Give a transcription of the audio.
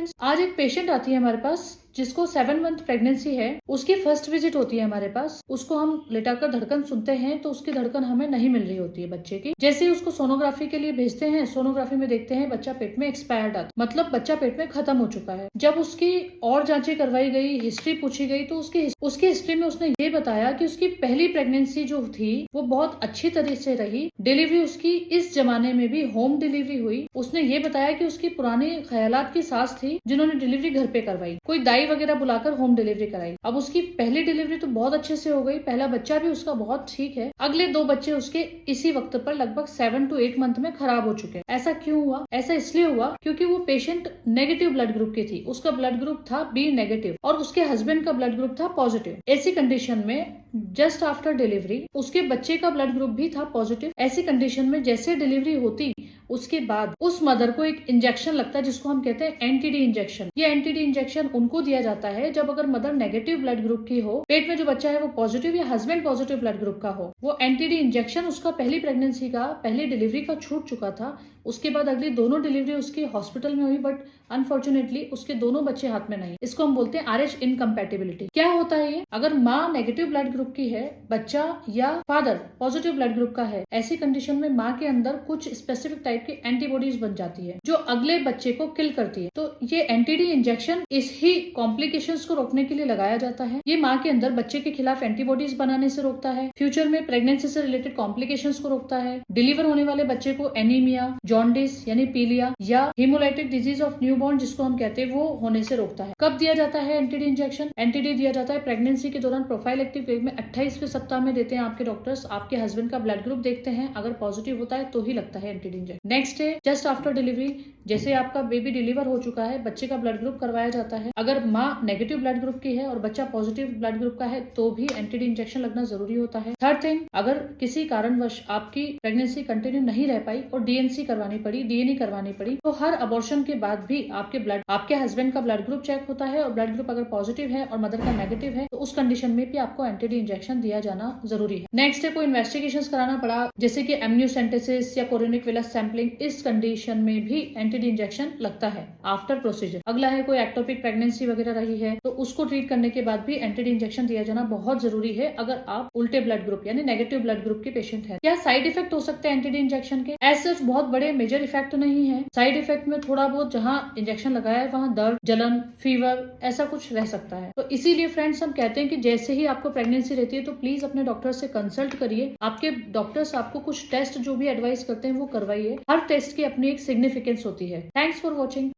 Friends, आज एक patient आती है हमारे पास जिसको 7 मंथ प्रेगनेंसी है। उसकी फर्स्ट विजिट होती है हमारे पास। उसको हम लेटाकर धड़कन सुनते हैं तो उसकी धड़कन हमें नहीं मिल रही होती है बच्चे की। जैसे ही उसको सोनोग्राफी के लिए भेजते हैं, सोनोग्राफी में देखते हैं बच्चा पेट में एक्सपायर्ड आता, मतलब बच्चा पेट में खत्म हो चुका है। जब उसकी और जांचें करवाई गई, हिस्ट्री पूछी गई, तो उसकी हिस्ट्री में उसने ये बताया कि उसकी पहली प्रेगनेंसी जो थी वो बहुत अच्छी तरह से रही। डिलीवरी उसकी इस जमाने में भी होम डिलीवरी हुई। उसने ये बताया कि उसकी पुरानी ख्यालात की सास थी जिन्होंने डिलीवरी घर पे करवाई, कोई दाई वगैरह बुलाकर होम डिलीवरी कराई। अब उसकी पहली डिलीवरी तो बहुत अच्छे से हो गई, पहला बच्चा भी उसका बहुत ठीक है। अगले 2 बच्चे उसके इसी वक्त पर लगभग 7 to 8 मंथ में खराब हो चुके हैं। ऐसा क्यों हुआ? ऐसा इसलिए हुआ क्योंकि वो पेशेंट नेगेटिव ब्लड ग्रुप की थी। उसका ब्लड ग्रुप था बी नेगेटिव और उसके हस्बैंड का ब्लड ग्रुप था पॉजिटिव। ऐसी कंडीशन में जस्ट आफ्टर डिलीवरी उसके बच्चे का ब्लड ग्रुप भी था पॉजिटिव। ऐसी कंडीशन में जैसे डिलीवरी होती उसके बाद उस मदर को एक इंजेक्शन लगता है जिसको हम कहते हैं एंटीडी इंजेक्शन। ये एंटीडी इंजेक्शन उनको दिया जाता है जब अगर मदर नेगेटिव ब्लड ग्रुप की हो, पेट में जो बच्चा है वो पॉजिटिव या हस्बैंड पॉजिटिव ब्लड ग्रुप का हो। वो एंटीडी इंजेक्शन उसका पहली प्रेगनेंसी का, पहली डिलीवरी का छूट चुका था। उसके बाद अगली दोनों डिलीवरी उसकी हॉस्पिटल में हुई, बट अनफॉर्चुनेटली उसके दोनों बच्चे हाथ में नहीं। इसको हम बोलते हैं RH इनकम्पैटिबिलिटी। क्या होता है ये? अगर माँ नेगेटिव ब्लड ग्रुप की है, बच्चा या फादर पॉजिटिव ब्लड ग्रुप का है, ऐसी कंडीशन में माँ के अंदर कुछ स्पेसिफिक टाइप की एंटीबॉडीज बन जाती है जो अगले बच्चे को किल करती है। तो ये एंटीडी इंजेक्शन इस ही कॉम्प्लिकेशंस को रोकने के लिए लगाया जाता है। ये माँ के अंदर बच्चे के खिलाफ एंटीबॉडीज बनाने से रोकता है, फ्यूचर में प्रेगनेंसी से रिलेटेड कॉम्प्लिकेशंस को रोकता है, डिलीवर होने वाले बच्चे को एनीमिया, जॉन्डिस यानी पीलिया या हीमोलाइटिक डिजीज ऑफ न्यूबॉर्न जिसको हम कहते हैं वो होने से रोकता है। कब दिया जाता है एंटीडी इंजेक्शन? एंटीडी दिया जाता है प्रेगनेंसी के दौरान प्रोफाइलेक्टिव वेव में 28वें सप्ताह में देते हैं आपके डॉक्टर्स। आपके हस्बैंड का ब्लड ग्रुप देखते हैं, अगर पॉजिटिव होता है तो ही लगता है anti D injection. Next day just after delivery, जैसे आपका बेबी डिलीवर हो चुका है, बच्चे का ब्लड ग्रुप करवाया जाता है। अगर माँ नेगेटिव ब्लड ग्रुप की है और बच्चा पॉजिटिव ब्लड ग्रुप का है तो भी एंटीडी इंजेक्शन लगना जरूरी होता है। थर्ड थिंग, अगर किसी कारणवश आपकी प्रेगनेंसी कंटिन्यू नहीं रह पाई और डीएनसी करवानी पड़ी, डीएनई करवानी पड़ी, तो हर अबॉर्शन के बाद भी आपके हस्बैंड का ब्लड ग्रुप चेक होता है और ब्लड ग्रुप अगर पॉजिटिव है और मदर का नेगेटिव है तो उस कंडीशन में भी आपको एंटीडी इंजेक्शन दिया जाना जरूरी है। नेक्स्ट है कोई इन्वेस्टिगेशंस कराना पड़ा जैसे कि एम्नियोसेंटेसिस या कोरोनिक विलस सैंपलिंग, इस कंडीशन में भी एंटीडी इंजेक्शन लगता है आफ्टर प्रोसीजर। अगला है कोई एक्टोपिक प्रेगनेंसी वगैरह रही है तो उसको ट्रीट करने के बाद भी एंटीडी इंजेक्शन दिया जाना बहुत जरूरी है अगर आप उल्टे ब्लड ग्रुप यानी नेगेटिव ब्लड ग्रुप के पेशेंट है। क्या साइड इफेक्ट हो सकते हैं एंटीडी इंजेक्शन के? एज सच बहुत बड़े मेजर इफेक्ट तो नहीं है। साइड इफेक्ट में थोड़ा बहुत जहाँ इंजेक्शन लगाया है वहाँ दर्द, जलन, फीवर ऐसा कुछ रह सकता है। तो इसीलिए फ्रेंड्स हम कहते हैं कि जैसे ही आपको प्रेगनेंसी रहती है तो प्लीज अपने डॉक्टर से कंसल्ट करिए। आपके डॉक्टर्स आपको कुछ टेस्ट जो भी एडवाइस करते हैं वो करवाइए। हर टेस्ट की अपनी एक सिग्निफिकेंस होती है। Thanks for watching.